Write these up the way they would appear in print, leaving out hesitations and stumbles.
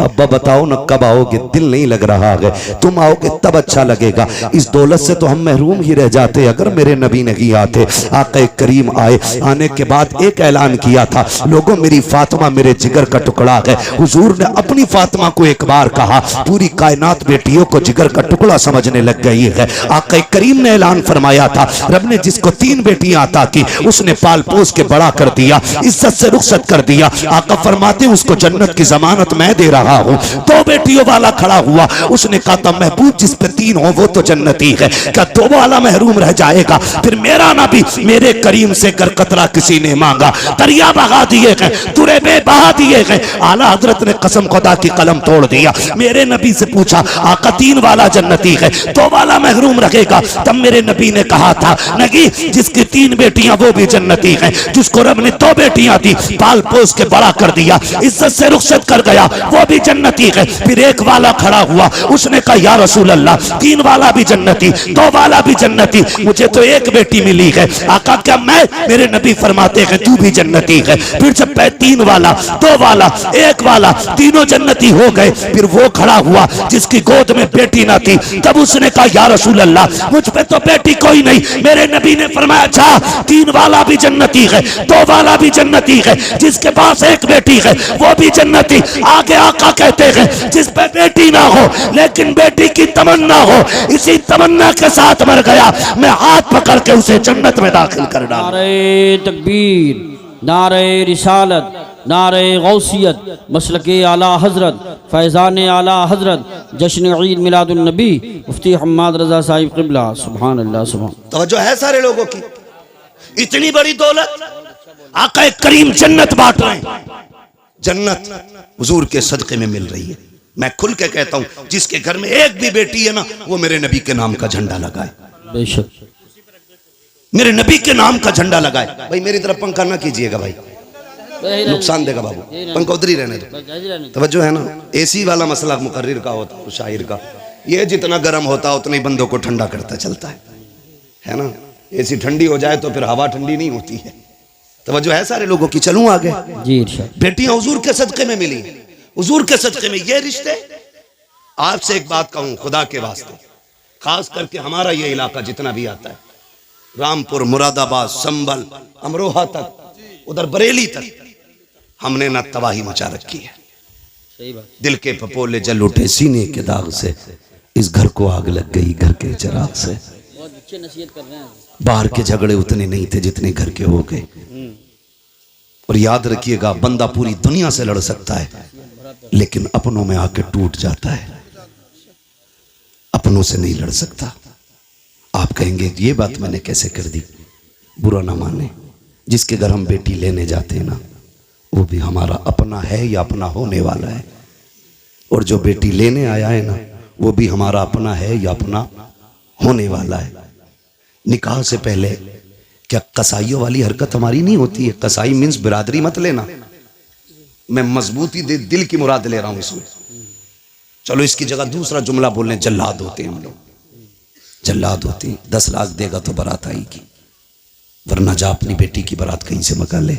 अब्बा बताओ ना कब आओगे, दिल नहीं लग रहा है, तुम आओगे तब अच्छा लगेगा। इस दौलत से तो हम महरूम ही रह जाते अगर मेरे नबी नहीं आते। आका करीम आए, आने के बाद एक ऐलान किया था, लोगों मेरी फातिमा मेरे जिगर का टुकड़ा है। हुजूर ने अपनी फातिमा को एक बार कहा, पूरी कायनात बेटियों को जिगर का टुकड़ा समझने लग गई है। आका करीम ने ऐलान फरमाया था, रब ने जिसको 3 बेटियां अता की उसने पाल पोस के बड़ा कर दिया, इज्जत से रुखसत कर दिया। आका फरमाते उसको जन्नत की जमानत मैं दे रहा हूं। 2 बेटियों वाला खड़ा हुआ, उसने कहा था महबूब जिस पे 3 हो वो तो जन्नती है, क्या 2 वाला महरूम रह जाएगा? फिर मेरा नबी मेरे करीम से कर कतरा किसी ने मांगा, दरिया बहा दिए गए, तुरेबे बहा दिए गए। आला हजरत ने कसम खुदा की कलम तोड़ दिया। मेरे नबी से पूछा, आका 3 वाला जन्नती है, 2 वाला महरूम रहेगा? तब मेरे नबी ने कहा था, नहीं, जिसकी 3 बेटियां वो भी जन्नती है, जिसको रब ने 2 बेटियां दी, पाल पोस के बड़ा कर दिया, इज्जत से रुखसत कर गया, वो भी जन्नती है। फिर एक वाला खड़ा हुआ, उसने कहा या रसूल अल्लाह 3 वाला भी जन्नती, 2 वाला भी जन्नती, मुझे तो 1 बेटी मिली है। आका क्या मैं? मेरे नबी फरमाते हैं तू भी जन्नती है। फिर जब 3 वाला, 2 वाला, 1 वाला, तीनों जन्नती हो गए, फिर वो खड़ा हुआ जिसकी गोद में बेटी ना थी। तब उसने कहा या रसूल अल्लाह मुझ पे तो बेटी कोई नहीं। मेरे नबी ने फरमाया अच्छा 3 वाला भी जन्नती है, 2 वाला भी जन्नती है, जिसके पास 1 बेटी है वो भी जन्नती। आगे आका कहते हैं जिस पे बेटी ना हो लेकिन बेटी की तमन्ना हो, इसी तमन्ना के साथ मर गया, मैं हाथ पकड़ के उसे जन्नत में दाखिल कर डाला। नारे तकबीर, नारे रिसालत, नारे गौसियत, मसलके आला हजरत, फैज़ान आला हजरत, जश्न ईद मिलादुन नबी मुफ्ती हम्माद रजा साहिब क़िबला। सुभान अल्लाह। सुभान। तवज्जो है सारे लोगों की? इतनी बड़ी दौलत, आका करीम जन्नत बांट रहे हैं। जन्नत हुजूर के सदके में मिल रही है। मैं खुल के कहता हूं, जिसके घर में 1 भी बेटी है ना, वो मेरे नबी के नाम का झंडा लगाए। बेशक मेरे नबी के नाम का झंडा लगाए। भाई मेरी तरफ पंखा ना कीजिएगा भाई, नुकसान देगा बाबू, पंखा उधर ही रहने दो। तवज्जो है ना? एसी वाला मसला मुकर्रिर का होता है, शायर का, ये जितना गर्म होता है उतना ही बंदों को ठंडा करता चलता है ना? एसी ठंडी हो जाए तो फिर हवा ठंडी नहीं होती है। तवज्जो है सारे लोगों की? चलूं आगे जी इरशाद। बेटियां हुजूर के सदके में मिली, हुजूर के सदके में ये रिश्ते। आपसे एक बात कहूं खुदा के वास्ते, खास करके हमारा ये इलाका जितना भी आता है, रामपुर, मुरादाबाद, संभल, अमरोहा तक, उधर बरेली तक, हमने ना तबाही मचा रखी है। सही बात। दिल के पपोले जल उठे सीने के दाग से, इस घर को आग लग गई घर के चिराग से। बहुत अच्छी नसीहत कर रहे हैं। बाहर के झगड़े उतने नहीं थे जितने घर के हो गए। और याद रखिएगा, बंदा पूरी दुनिया से लड़ सकता है लेकिन अपनों में आके टूट जाता है, अपनों से नहीं लड़ सकता। आप कहेंगे ये बात मैंने कैसे कर दी? बुरा ना माने, जिसके घर हम बेटी लेने जाते हैं ना, वो भी हमारा अपना है या अपना होने वाला है। और जो बेटी लेने आया है ना, वो भी हमारा अपना है या अपना होने वाला है। निकाह से पहले क्या कसाईयों वाली हरकत हमारी नहीं होती है? कसाई मीन्स बिरादरी मत लेना, मैं मजबूती दिल की मुराद ले रहा हूं इसमें। चलो इसकी जगह दूसरा जुमला बोलने, जल्लाद होते हैं हम लोग, जल्लाद होते हैं। 10 लाख देगा तो बारात आएगी, वरना जा अपनी बेटी की बारात कहीं से मंगा ले।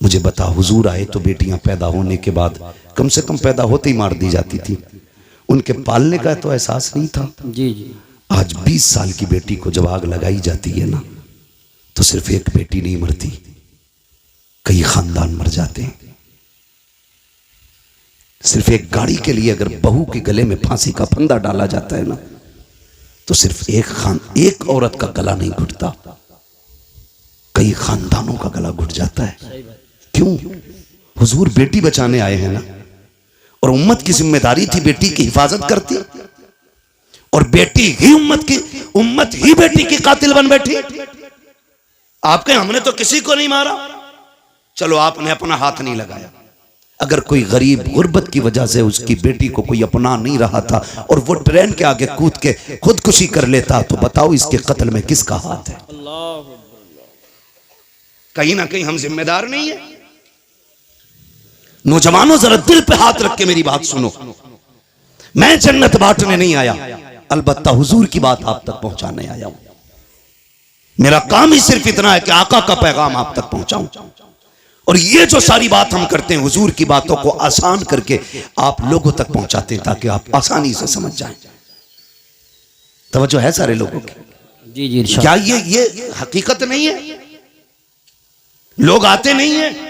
मुझे बता, हुजूर आए तो बेटियां पैदा होने के बाद कम से कम पैदा होते ही मार दी जाती थी, उनके पालने का तो एहसास नहीं था। जी जी। आज 20 साल की बेटी को जब आग लगाई जाती है ना, तो सिर्फ एक बेटी नहीं मरती, कई खानदान मर जाते हैं। सिर्फ एक गाड़ी के लिए अगर बहू के गले में फांसी का फंदा डाला जाता है ना, तो सिर्फ एक औरत का गला नहीं घुटता, कई खानदानों का गला घुट जाता है। क्यों? हुजूर बेटी बचाने आए हैं ना, और उम्मत की जिम्मेदारी थी बेटी की हिफाजत करती, और बेटी ही उम्मत ही बेटी की कातिल बन बैठी। आपके हमने तो किसी को नहीं मारा, चलो आपने अपना हाथ नहीं लगाया। अगर कोई गरीब गुर्बत की वजह से उसकी बेटी को कोई अपना नहीं रहा था और वो ट्रेन के आगे कूद के खुदकुशी कर लेता, तो बताओ इसके कत्ल में किसका हाथ है? कहीं ना कहीं हम जिम्मेदार नहीं है। नौजवानों जरा दिल पे हाथ रख के मेरी बात सुनो, मैं जन्नत बांटने नहीं आया, अलबत्ता हुजूर की बात आप तक पहुंचाने आया हूं। मेरा काम ही सिर्फ इतना है कि आका का पैगाम आप तक पहुंचाऊं। और ये जो सारी बात हम करते हैं हुजूर की बातों को आसान करके आप लोगों तक पहुंचाते हैं ताकि आप आसानी से समझ जाएं। तवज्जो है सारे लोगों की? जी जी इरशाद। क्या ये हकीकत नहीं है? लोग आते नहीं हैं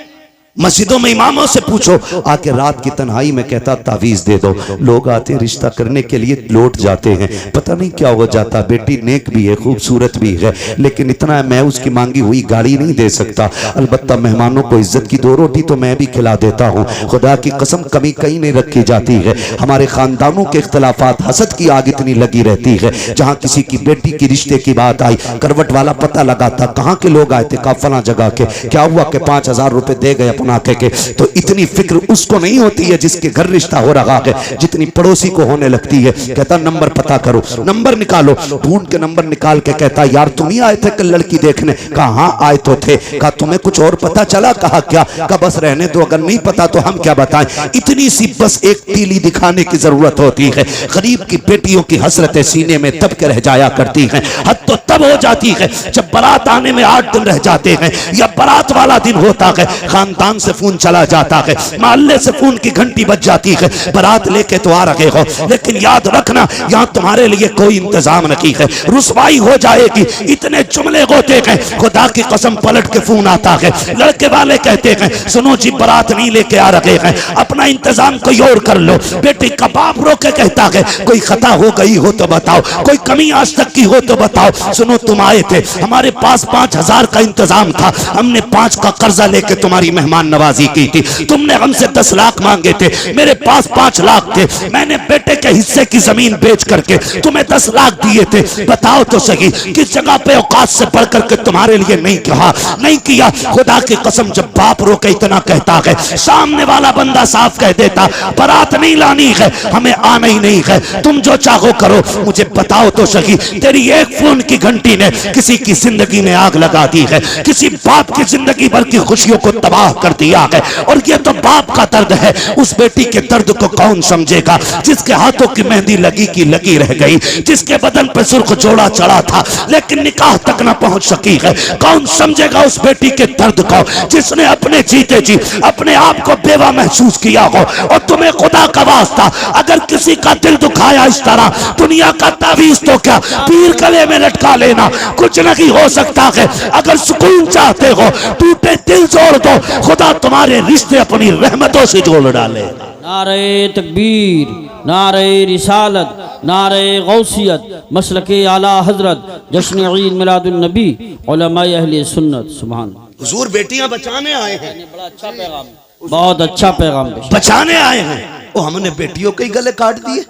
मस्जिदों में, इमामों से पूछो आके रात की तन्हाई में कहता तावीज दे दो। लोग आते रिश्ता करने के लिए लौट जाते हैं, पता नहीं क्या हो जाता। बेटी नेक भी है, खूबसूरत भी है, लेकिन इतना है मैं उसकी मांगी हुई गाड़ी नहीं दे सकता। अलबत्ता मेहमानों को इज्जत की 2 रोटी तो मैं भी खिला देता हूँ। खुदा की कसम कमी कहीं नहीं रखी जाती है। हमारे खानदानों के इख्तलाफात, हसद की आग इतनी लगी रहती है। जहाँ किसी की बेटी की रिश्ते की बात आई, करवट वाला पता लगाता कहाँ के लोग आए थे, कहा फला जगह के। क्या हुआ कि 5000 रुपए दे गए अपना के। तो इतनी फिक्र उसको नहीं होती है जिसके घर रिश्ता हो रहा है, जितनी पड़ोसी को होने लगती है। कहता नंबर पता करो, नंबर निकालो। ढूंढ के नंबर निकाल के कहता यार तुम ही आए थे कल लड़की देखने? कहा हाँ आए तो थे। कहा तुम्हें कुछ और पता चला? कहा क्या? कहा बस रहने दो, अगर नहीं पता तो हम क्या बताएं। इतनी सी बस एक तीली दिखाने की जरूरत होती है। गरीब की बेटियों की हसरतें सीने में दब के रह जाया करती हैं। हद तो तब हो जाती है जब बारात आने में 8 दिन रह जाते हैं, या बारात वाला दिन होता है, खानदान से फोन चला जाता है, मोहल्ले से फोन की घंटी बज जाती है, बारात लेके तो आ रहे हो, लेकिन याद रखना यहाँ तुम्हारे लिए कोई इंतजाम नहीं है, रुसवाई हो जाएगी। इतने जुमले होते हैं, खुदा की कसम पलट के फोन आता है, लड़के वाले कहते हैं सुनो जी बारात नहीं लेके आ रहे हैं, अपना इंतजाम कोई और कर लो। बेटी का बाप रो के कहता है कोई खता हो गई हो तो बताओ, कोई कमी आज तक की हो तो बताओ। सुनो तुम आए थे, हमारे पास 5000 का इंतजाम था, हमने 5 का कर्जा लेके तुम्हारी मेहमान नवाजी की थी। तुमने हमसे 10 लाख मांगे थे, मेरे पास 5 लाख थे, मैंने बेटे के हिस्से की जमीन बेच करके तुम्हें 10 लाख दिए थे। बताओ तो सही किस जगह पे औकात से बढ़ करके तुम्हारे लिए नहीं कहा, नहीं किया। खुदा की कसम जब बाप रो के इतना कहता है, सामने वाला बंदा साफ कह देता बारात नहीं लानी है, हमें आना ही नहीं है, तुम जो चाहो करो। मुझे बताओ तो सही तेरी एक फोन की घंटी ने किसी की जिंदगी में आग लगा दी है, किसी बाप की जिंदगी भर की खुशियों को तबाह कर दिया है। और ये तो बाप का दर्द है, उस बेटी के दर्द को कौन समझेगा जिसके हाथों की मेहंदी लगी की लगी रह गई, जिसके बदन पर सुर्ख जोड़ा चढ़ा था लेकिन निकाह तक न पहुंच सकी है। कौन समझेगा उस बेटी के दर्द को जिसने अपने जीते जी अपने आप को बेवा महसूस किया हो। और तुम्हें खुदा का वास्ता अगर किसी का दिल दुखाया इस तरह, दुनिया का तावीज तो क्या पीर गले में लटका लेना, कुछ नहीं हो सकता है। अगर सुकून चाहते हो टूटे दिल जोड़ दो, खुदा तुम्हारे रिश्ते अपनी रहमतों से जोड़ डाले। नारे तकबीर, नारे रिसालत, नारे गौसियत, मसलके आला हजरत, जश्न ईद मिलादुन नबी, उलमाए अहले सुन्नत। सुभान हुजूर बेटियां बचाने आए हैं, बड़ा अच्छा पैगाम, बहुत अच्छा पैगाम बचाने आए हैं। वो हमने बेटियों के गले काट दिए।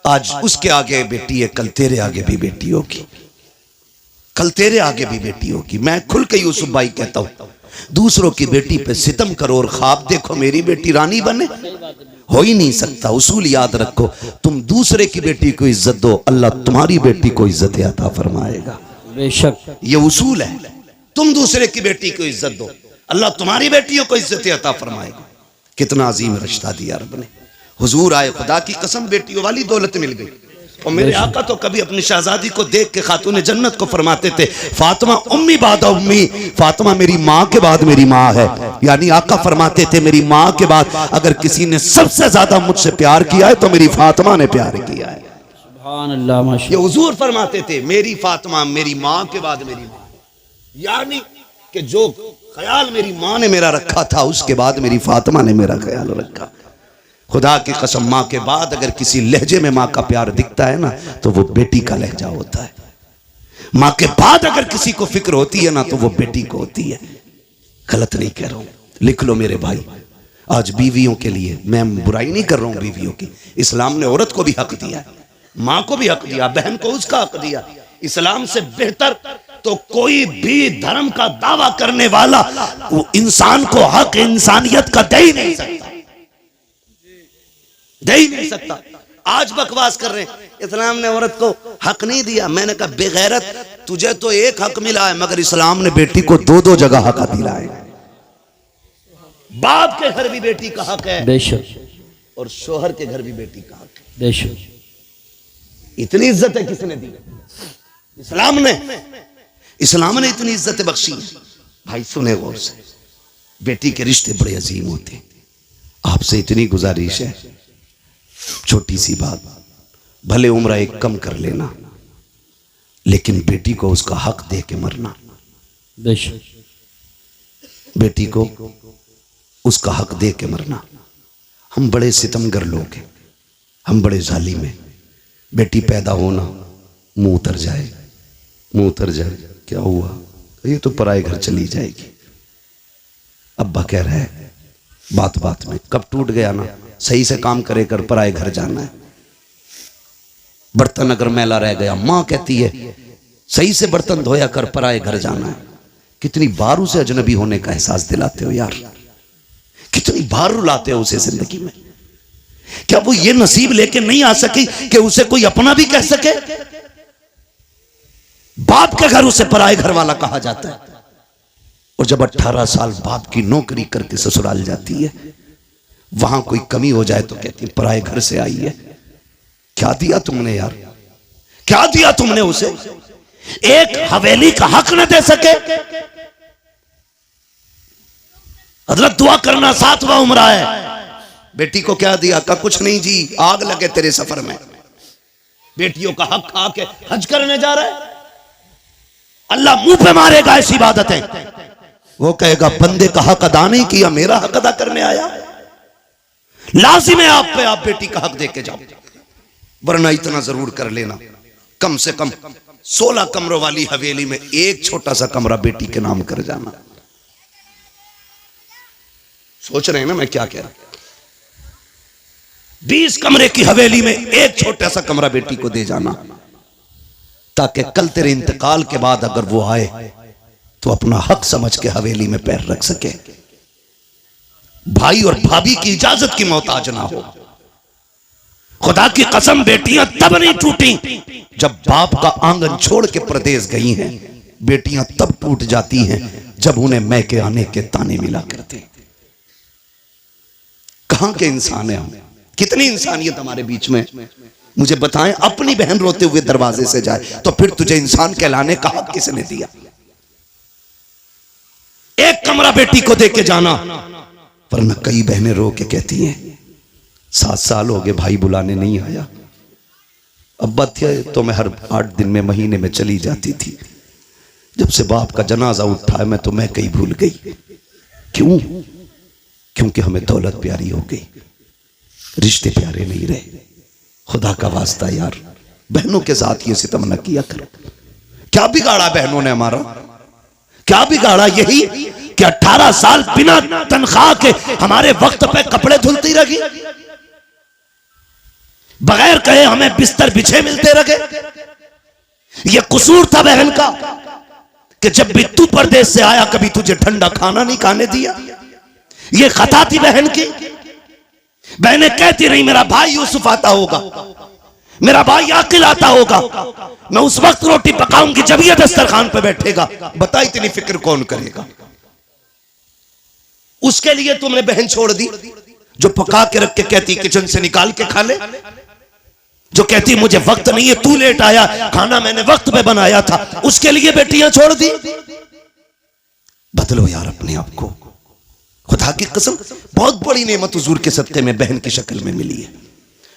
आज उसके आगे बेटी है, कल तेरे आगे भी बेटी होगी, कल तेरे आगे भी बेटी होगी। मैं खुल के यूसुफ भाई कहता हूं, दूसरों की बेटी पे सितम करो और ख्वाब देखो मेरी बेटी रानी बने, हो ही नहीं सकता। उसूल याद रखो, तुम दूसरे की बेटी को इज्जत दो, अल्लाह तुम्हारी बेटी को इज्जत अता फरमाएगा। बेशक ये उसूल है, तुम दूसरे की बेटी को इज्जत दो, अल्लाह तुम्हारी बेटियों को इज्जत अता फरमाएगा। कितना अजीम रिश्ता दिया रब ने। हुजूर आए, खुदा की कसम बेटियों वाली दौलत मिल गई। और मेरे आका तो कभी अपनी शहजादी को देख के खातून जन्नत को फरमाते थे फातिमा उम्मी बाद उम्मी, फातिमा मेरी माँ के बाद मेरी माँ है। यानी आका फरमाते थे मेरी माँ के बाद अगर किसी ने सबसे ज्यादा मुझसे प्यार किया है तो मेरी फातिमा ने प्यार किया है। सुभान अल्लाह माशाअल्लाह। ये हुजूर फरमाते थे मेरी फातिमा मेरी माँ के बाद मेरी माँ, यानी कि जो ख्याल मेरी माँ ने मेरा रखा था उसके बाद मेरी फातिमा ने मेरा ख्याल रखा। खुदा की कसम माँ के बाद अगर किसी लहजे में माँ का प्यार दिखता है ना तो वो बेटी का लहजा होता है। माँ के बाद अगर किसी को फिक्र होती है ना तो वो बेटी को होती है। गलत नहीं कह रहा हूं, लिख लो मेरे भाई। आज बीवियों के लिए मैं बुराई नहीं कर रहा हूं बीवियों की, इस्लाम ने औरत को भी हक दिया, माँ को भी हक दिया, बहन को उसका हक दिया। इस्लाम से बेहतर तो कोई भी धर्म का दावा करने वाला वो इंसान को हक इंसानियत का दे ही नहीं सकता, दे ही नहीं सकता। आज बकवास कर रहे हैं इस्लाम ने औरत को हक नहीं दिया। मैंने कहा बेगैरत, तुझे तो एक हक मिला है मगर इस्लाम ने बेटी को 2-2 जगह हक दिला है। बाप के घर भी बेटी का हक है बेशक, और शोहर के घर भी बेटी का हक है। बेशक इतनी इज्जत है किसने दी? इस्लाम ने, इस्लाम ने इतनी इज्जत बख्शी है। भाई सुने गौर से, बेटी के रिश्ते बड़े अजीम होते हैं। आपसे इतनी गुजारिश है, छोटी सी बात, भले उम्र एक कम कर लेना, लेकिन बेटी को उसका हक दे के मरना। बेशक बेटी को उसका हक दे के मरना। हम बड़े सितमगर लोग हैं, हम बड़े जालिम हैं। बेटी पैदा होना, मुंह उतर जाए, मुंह उतर जाए, क्या हुआ, ये तो पराए घर चली जाएगी। अब्बा कह रहा है बात बात में, कब टूट गया ना, सही से काम करे कर, पराए घर जाना है। बर्तन अगर मैला रह गया, मां कहती है सही से बर्तन धोया कर, पराए घर जाना है। कितनी बार उसे अजनबी होने का एहसास दिलाते हो यार, कितनी बार रुलाते हो उसे जिंदगी में। क्या वो ये नसीब लेके नहीं आ सकी कि उसे कोई अपना भी कह सके? बाप के घर उसे पराए घर वाला कहा जाता है। और जब 18 साल बाप की नौकरी करके ससुराल जाती है, वहां कोई कमी हो जाए तो कहती है पराए घर से आई है। क्या दिया तुमने यार, क्या दिया तुमने उसे? एक हवेली का हक न दे सके। हजरत दुआ करना 7वां उम्र है। बेटी को क्या दिया? का कुछ नहीं जी, आग लगे तेरे सफर में। बेटियों का हक खा के हज करने जा रहा है, अल्लाह मुंह पे मारेगा ऐसी इबादतें। वो कहेगा बंदे का हक अदा नहीं किया, मेरा हक अदा करने आया। लाजिम है आप पे, आप बेटी का हक दे के जाओ, वरना इतना जरूर कर लेना, कम से कम 16 कमरों वाली हवेली में एक छोटा सा कमरा बेटी के नाम कर जाना। सोच रहे हैं ना मैं क्या कह रहा हूं? 20 कमरे की हवेली में एक छोटा सा कमरा बेटी को दे जाना, ताकि कल तेरे इंतकाल के बाद अगर वो आए तो अपना हक समझ के हवेली में पैर रख सके, भाई और भाभी की इजाजत की मोहताज ना हो। खुदा की कसम बेटियां तब नहीं टूटी जब बाप का आंगन छोड़ के प्रदेश गई हैं। बेटियां तब टूट जाती हैं जब उन्हें मैके आने के ताने मिला करते। कहां के इंसान है हम? कितनी इंसानियत हमारे बीच में? मुझे बताएं, अपनी बहन रोते हुए दरवाजे से जाए तो फिर तुझे इंसान कहलाने का हक किसने दिया? एक कमरा बेटी को दे के जाना, वरना कई बहनें रो के कहती हैं 7 साल हो गए भाई बुलाने नहीं आया। अब्बा थे तो मैं हर 8 दिन में, महीने में चली जाती थी। जब से बाप का जनाजा उठा मैं तो मैं कहीं भूल गई। क्यों? क्योंकि हमें दौलत प्यारी हो गई, रिश्ते प्यारे नहीं रहे। खुदा का वास्ता यार, बहनों के साथ ये सितम न किया करो। क्या बिगाड़ा बहनों ने हमारा? क्या बिगाड़ा? यही कि 18 साल बिना तनख्वाह के हमारे वक्त पे कपड़े धुलती रही, बगैर कहे हमें बिस्तर बिछे मिलते रहे। यह कसूर था बहन का कि जब भी तू परदेश से आया कभी तुझे ठंडा खाना नहीं खाने दिया। यह खता थी बहन की। बहनें कहती रही मेरा भाई यूसुफ आता होगा, मेरा भाई आकिल आता होगा, मैं उस वक्त रोटी पकाऊंगी जब यह दस्तरखान पे बैठेगा। बता इतनी फिक्र कौन करेगा? उसके लिए तुमने बहन छोड़ दी जो पका के रख के कहती किचन से निकाल के खा ले, जो कहती मुझे वक्त नहीं है, तू लेट आया, खाना मैंने वक्त पे बनाया था, उसके लिए बेटियां छोड़ दी। बदलो यार अपने आप को। खुदा की कसम बहुत बड़ी नेमत हुजूर के सदके में बहन की शक्ल में मिली है,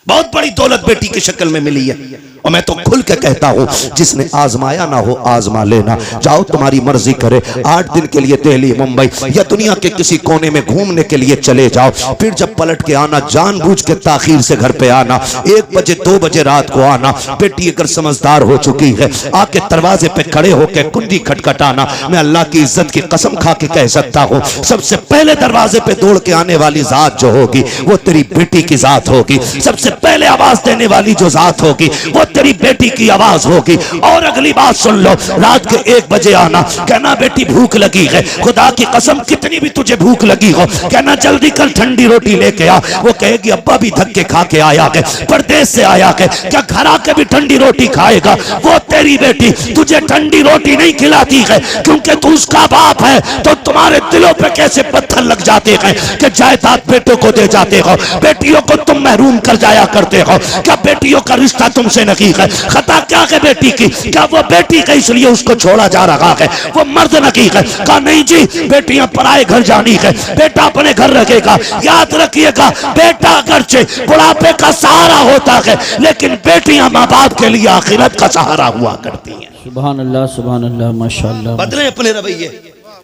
बहुत बड़ी दौलत बेटी की शक्ल में मिली है। और मैं तो खुल के कहता हूं, जिसने आजमाया ना हो आजमा लेना। जाओ तुम्हारी मर्जी करे, 8 दिन के लिए दिल्ली मुंबई या दुनिया के किसी कोने में घूमने के लिए चले जाओ, फिर जब पलट के आना जानबूझ के ताखीर से घर पे आना, 1 बजे 2 बजे रात को आना। बेटी अगर समझदार हो चुकी है आके दरवाजे पे खड़े होकर कुंडी खटखटाना। मैं अल्लाह की इज्जत की कसम खा के कह सकता हूं, सबसे पहले दरवाजे पे दौड़ के आने वाली जात जो होगी वो तेरी बेटी की जात होगी। सबसे पहले आवाज देने वाली जो जात होगी वो तेरी बेटी की आवाज होगी। और अगली बात सुन लो, रात के 1 बजे आना, कहना बेटी भूख लगी है, खुदा की कसम कितनी भी तुझे भूख लगी हो, कहना जल्दी कल ठंडी रोटी लेके आ। वो कहेगी अब्बा भी धक्के खा के आया है, परदेश से आया है, क्या घर आके भी ठंडी रोटी खाएगा? वो तेरी बेटी तुझे ठंडी रोटी नहीं खिलाती है क्योंकि तू उसका बाप है। तो तुम्हारे दिलों पे कैसे पत्थर लग जाते हैं कि जायदाद बेटों को दे जाते हो, बेटियों को तुम महरूम कर जाया करते हो। क्या बेटियों का रिश्ता तुमसे नहीं की है। खता क्या है बेटी की? क्या वो बेटी का इसलिए उसको छोड़ा जा रहा है? वो मर्द न की है। कहा नहीं जी, बेटियां पराए घर जानी है, बेटा अपने घर रखेगा। याद रखिएगा, बेटा अगरचे बुढ़ापे का सहारा होता है, लेकिन बेटियां माँ बाप के लिए आखिरत का सहारा हुआ करती हैं। सुभान अल्लाह माशाअल्लाह। बदले अपने रवैये।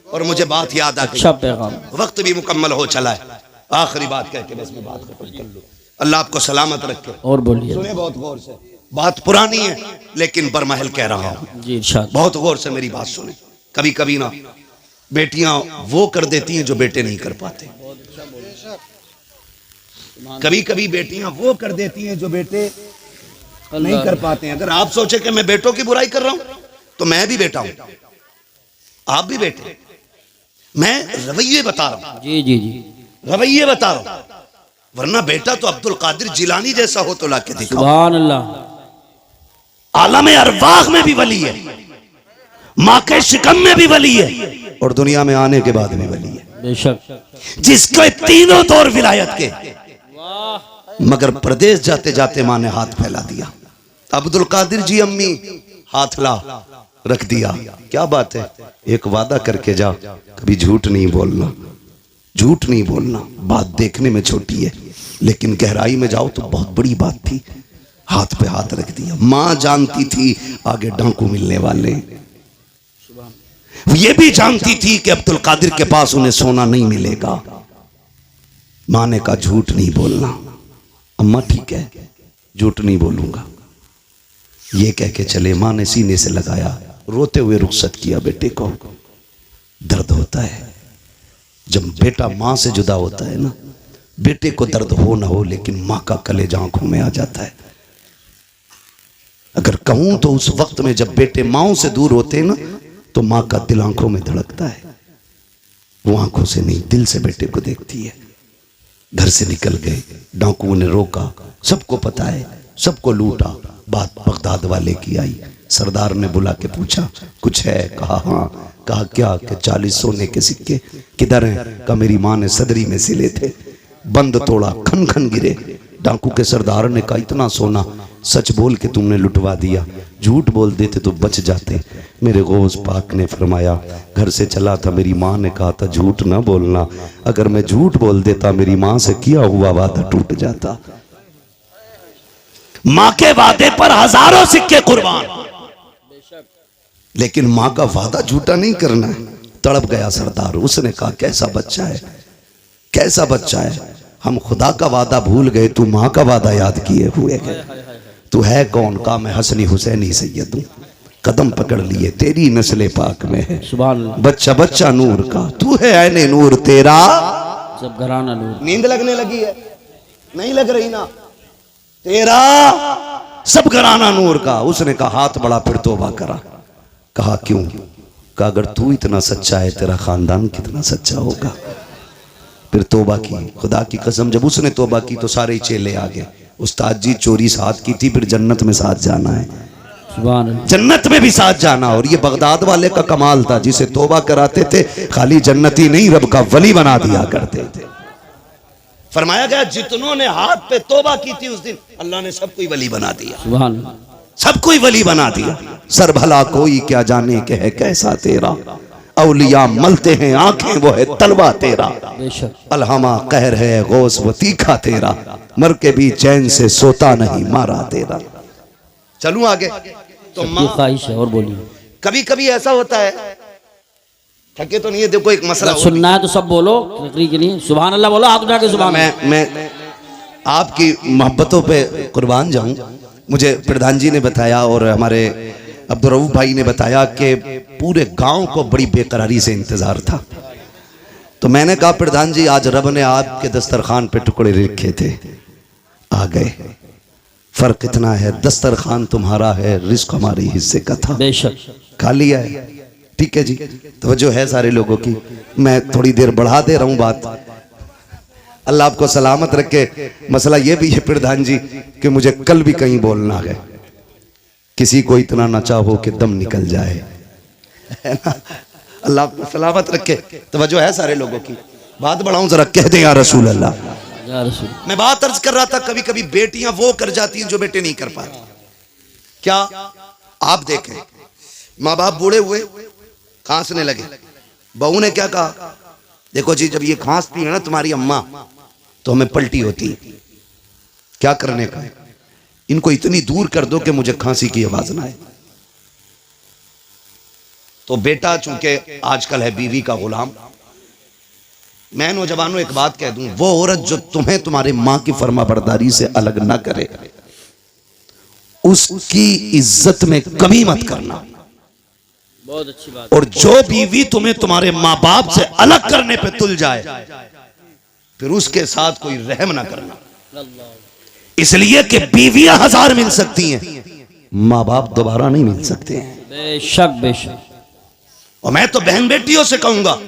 और मुझे बात याद आ गई, अच्छा पैगाम। वक्त भी मुकम्मल हो चला है। आखिरी बात कह के बस मैं बात खत्म कर लूं। अल्लाह आपको सलामत रखे। और बोलिए। सुने बहुत गौर से, बात पुरानी है लेकिन बरमहल कह रहा हूं। जी इरशाद। बहुत गौर से मेरी बात सुने। कभी कभी ना बेटियां वो कर देती हैं जो बेटे नहीं कर पाते। कभी कभी बेटियां वो कर देती हैं जो बेटे नहीं कर पाते हैं। अगर आप सोचे कि मैं बेटों की बुराई कर रहा हूं, तो मैं भी बेटा हूं, आप भी बेटे। मैं रवैये बता रहा हूं, जी जी जी। रवैये बता रहा हूं। वरना बेटा तो अब्दुल कादिर जिलानी जैसा हो तो लाके दिखाओ। सुभान अल्लाह। आलम अरवाह में भी वली है, माँ के शिकम में भी वली है, और दुनिया में आने के बाद भी वली है। बेशक। जिसके तीनों दौर विलायत के, मगर प्रदेश जाते जाते माँ ने हाथ फैला दिया। अब्दुल कादिर जी अम्मी हाथ ला रख दिया। क्या बात है, एक वादा करके जा, कभी झूठ नहीं बोलना, झूठ नहीं बोलना। बात देखने में छोटी है लेकिन गहराई में जाओ तो बहुत बड़ी बात थी। हाथ पे हाथ रख दिया। माँ जानती थी आगे डांकू मिलने वाले, ये भी जानती थी कि अब्दुल कादिर के पास उन्हें सोना नहीं मिलेगा। माँ ने कहा झूठ नहीं बोलना। अम्मा ठीक है, झूठ नहीं बोलूंगा, ये कह के चले। माँ ने सीने से लगाया, रोते हुए रुखसत किया। बेटे को दर्द होता है जब बेटा माँ से जुदा होता है ना, बेटे को दर्द हो ना हो, लेकिन माँ का कलेजा आंखों में आ जाता है। अगर कहूं तो उस वक्त में जब बेटे माओ से दूर होते हैं ना, तो माँ का दिल आंखों में धड़कता है। वो आंखों से नहीं, दिल से बेटे को देखती है। घर से निकल गए, डाकुओं ने रोका, सबको पता है, सबको लूटा। बात बगदाद वाले की आई। सरदार ने बुला के पूछा कुछ है? कहा हाँ। कहा क्या? कि 40 सोने के सिक्के। किधर हैं? कहा मेरी माँ ने सदरी में सिले थे। बंद तोड़ा, खन खन गिरे। डाकू के सरदार ने कहा इतना सोना सच बोल के तुमने लुटवा दिया, झूठ बोल देते तो बच जाते। मेरे गौस पाक ने फरमाया घर से चला था, मेरी माँ ने कहा था झूठ ना बोलना। अगर मैं झूठ बोल देता मेरी माँ से किया हुआ वादा टूट जाता। माँ के वादे पर हजारों सिक्के कुर्बान, लेकिन माँ का वादा झूठा नहीं करना है। तड़प गया सरदार। उसने कहा कैसा बच्चा है, कैसा बच्चा है, हम खुदा का वादा भूल गए, तू माँ का वादा याद किए हुए गए। तू है कौन? कहा मैं हसनी हुसैनी सैयद हूँ। कदम पकड़ लिए, तेरी नस्ले पाक में है। सुभान। बच्चा बच्चा नूर का, तू है ऐने नूर तेरा सब घराना नूर। नींद लगने लगी है? नहीं लग रही ना? तेरा सब घराना नूर का। उसने कहा हाथ बड़ा, फिर तौबा करा। कहा क्यों? कहा अगर तू इतना सच्चा है तेरा खानदान कितना सच्चा होगा। फिर तौबा की। खुदा की कसम जब उसने तौबा की तो सारे चेले आ गए। उस्ताद जी चोरी साथ की थी, फिर जन्नत में साथ जाना है, जन्नत में भी साथ जाना। और ये बगदाद वाले का कमाल था, जिसे तौबा कराते थे खाली जन्नती नहीं रब का वली बना दिया करते थे। फरमाया गया जितनों ने हाथ पे तौबा की थी उस दिन अल्लाह ने सबको वली बना दिया, सबको वली बना दिया। सर भला कोई क्या जाने के है कैसा तेरा, औलिया मलते हैं आंखें वो है तलवा तेरा। अलहमा कहर है गौस वो तीखा तेरा, मर के भी चैन से सोता नहीं मारा तेरा। चलूं आगे तो ख्वाहिश है। और बोलिए। कभी कभी ऐसा होता है, थके तो नहीं है, देखो एक मसला सुनना है तो सब बोलो के लिए। सुभान अल्लाह बोलो, हाथ उठा के सुभान। मैं आपकी मोहब्बतों पे कुर्बान जाऊं। मुझे प्रधान जी ने बताया और हमारे अब्दुल रऊफ भाई ने बताया कि पूरे गांव को बड़ी बेकरारी से इंतजार था। तो मैंने कहा प्रधान जी आज रब ने आपके दस्तरखान पे टुकड़े लिखे थे, आ गए। फर्क इतना है दस्तरखान तुम्हारा है, रिस्क हमारे हिस्से का था, बेशक खा लिया है। ठीक है जी, तवज्जो है सारे लोगों की। मैं थोड़ी देर बढ़ा दे रहा हूं बात, अल्लाह आपको सलामत रखे। मसला ये भी है प्रधान जी कि मुझे कल भी कहीं बोलना है, किसी को इतना ना चाहो कि दम निकल जाए, है ना? अल्लाह आपको सलामत रखे। तवज्जो है सारे लोगों की। बात बढ़ाऊं जरा, कह दे या रसूल अल्लाह। मैं बात अर्ज कर रहा था कभी कभी बेटियां वो कर जाती हैं जो बेटे नहीं कर पाते। क्या आप देखें, माँ बाप बूढ़े हुए, खांसने लगे, बहू ने क्या कहा, देखो जी जब ये खांसती है ना तुम्हारी अम्मा तो हमें पलटी होती है, क्या करने का है, इनको इतनी दूर कर दो कि मुझे खांसी की आवाज ना आए। तो बेटा चूंकि आजकल है बीवी का गुलाम, मैं नौजवानों एक बात कह दूं, वो औरत जो तुम्हें तुम्हारे मां की फर्माबरदारी से अलग ना करे उसकी इज्जत में कमी मत करना। बहुत अच्छी बात। और जो बीवी तुम्हें तुम्हारे माँ बाप से अलग करने पे तुल जाए फिर उसके साथ कोई रहम ना करना, इसलिए कि बीवियां 1000 मिल सकती हैं, माँ बाप दोबारा नहीं मिल सकते हैं। बेशक बेशक। और मैं तो बहन बेटियों से कहूंगा,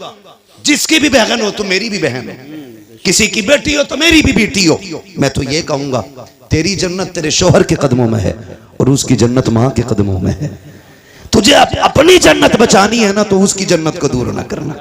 जिसकी भी बहन हो तो मेरी भी बहन हो, किसी की बेटी हो तो मेरी भी बेटी हो, मैं तो ये कहूंगा तेरी जन्नत तेरे शोहर के कदमों में है और उसकी जन्नत मां के कदमों में है। तुझे अपनी जन्नत बचानी है ना तो उसकी जन्नत को दूर ना करना।